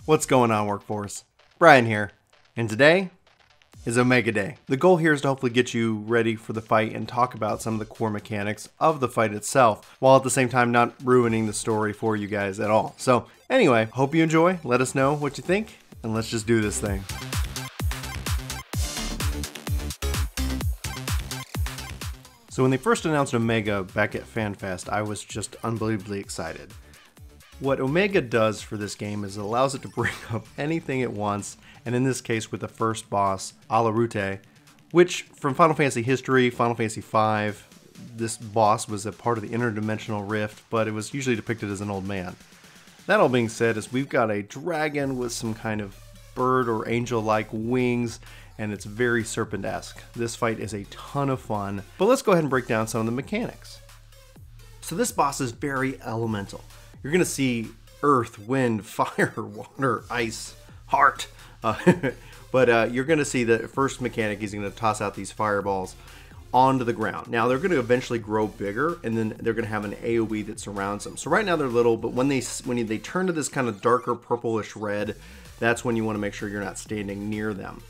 What's going on, Workforce? Brian here, and today is Omega Day. The goal here is to hopefully get you ready for the fight and talk about some of the core mechanics of the fight itself, while at the same time not ruining the story for you guys at all. So anyway, hope you enjoy, let us know what you think, and let's just do this thing. So when they first announced Omega back at FanFest, I was just unbelievably excited. What Omega does for this game is it allows it to bring up anything it wants, and in this case with the first boss, Alte Roite, which from Final Fantasy history, Final Fantasy V, this boss was a part of the interdimensional rift, but it was usually depicted as an old man. That all being said, is we've got a dragon with some kind of bird or angel-like wings, and it's very serpent-esque. This fight is a ton of fun, but let's go ahead and break down some of the mechanics. So this boss is very elemental. You're going to see earth, wind, fire, water, ice, heart. But you're going to see the first mechanic, he's going to toss out these fireballs onto the ground. Now they're going to eventually grow bigger, and then they're going to have an AoE that surrounds them. So right now they're little, but when they turn to this kind of darker purplish red, that's when you want to make sure you're not standing near them.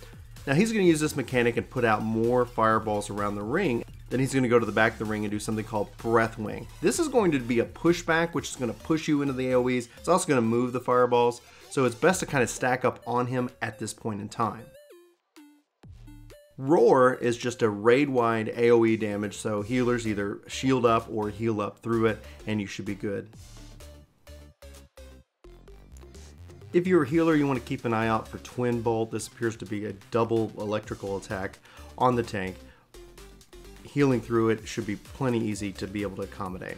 Now he's going to use this mechanic and put out more fireballs around the ring. Then he's going to go to the back of the ring and do something called Breath Wing. This is going to be a pushback, which is going to push you into the AoEs. It's also going to move the fireballs, so it's best to kind of stack up on him at this point in time. Roar is just a raid-wide AoE damage, so healers either shield up or heal up through it, and you should be good. If you're a healer, you want to keep an eye out for Twin Bolt. This appears to be a double electrical attack on the tank. Healing through it should be plenty easy to be able to accommodate.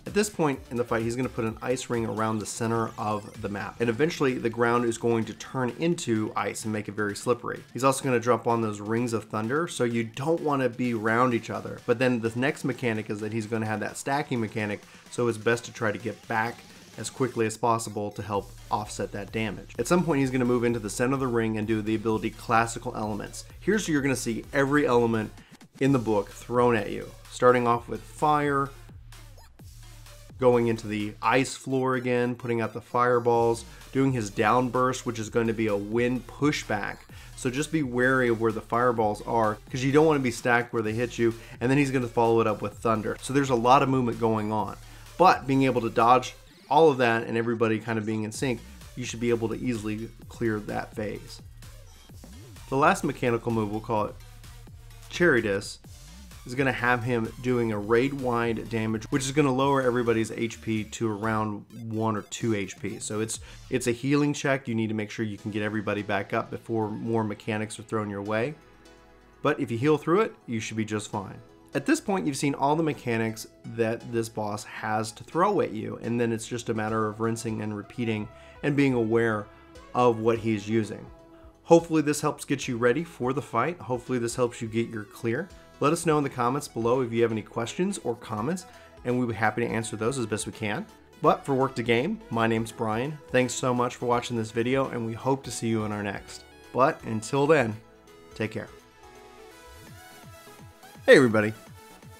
At this point in the fight, he's going to put an ice ring around the center of the map, and eventually the ground is going to turn into ice and make it very slippery. He's also going to drop on those rings of thunder, so you don't want to be around each other. But then the next mechanic is that he's going to have that stacking mechanic, so it's best to try to get back as quickly as possible to help offset that damage. At some point he's going to move into the center of the ring and do the ability Classical Elements. Here's where you're going to see every element in the book thrown at you, starting off with fire, going into the ice floor again, putting out the fireballs, doing his downburst, which is going to be a wind pushback. So just be wary of where the fireballs are, because you don't want to be stacked where they hit you, and then he's going to follow it up with thunder. So there's a lot of movement going on, but being able to dodge all of that and everybody kind of being in sync, you should be able to easily clear that phase. The last mechanical move, we'll call it Charybdis, is going to have him doing a raid-wide damage, which is going to lower everybody's HP to around 1 or 2 HP. So it's a healing check. You need to make sure you can get everybody back up before more mechanics are thrown your way. But if you heal through it, you should be just fine. At this point, you've seen all the mechanics that this boss has to throw at you, and then it's just a matter of rinsing and repeating and being aware of what he's using. Hopefully this helps get you ready for the fight. Hopefully this helps you get your clear. Let us know in the comments below if you have any questions or comments, and we'll be happy to answer those as best we can. But for Work to Game, my name's Brian. Thanks so much for watching this video, and we hope to see you in our next. But until then, take care. Hey everybody,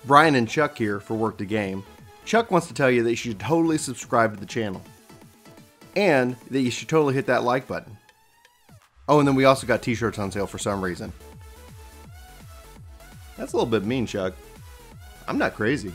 Brian and Chuck here for Work to Game. Chuck wants to tell you that you should totally subscribe to the channel, and that you should totally hit that like button. Oh, and then we also got t-shirts on sale for some reason. That's a little bit mean, Chuck. I'm not crazy.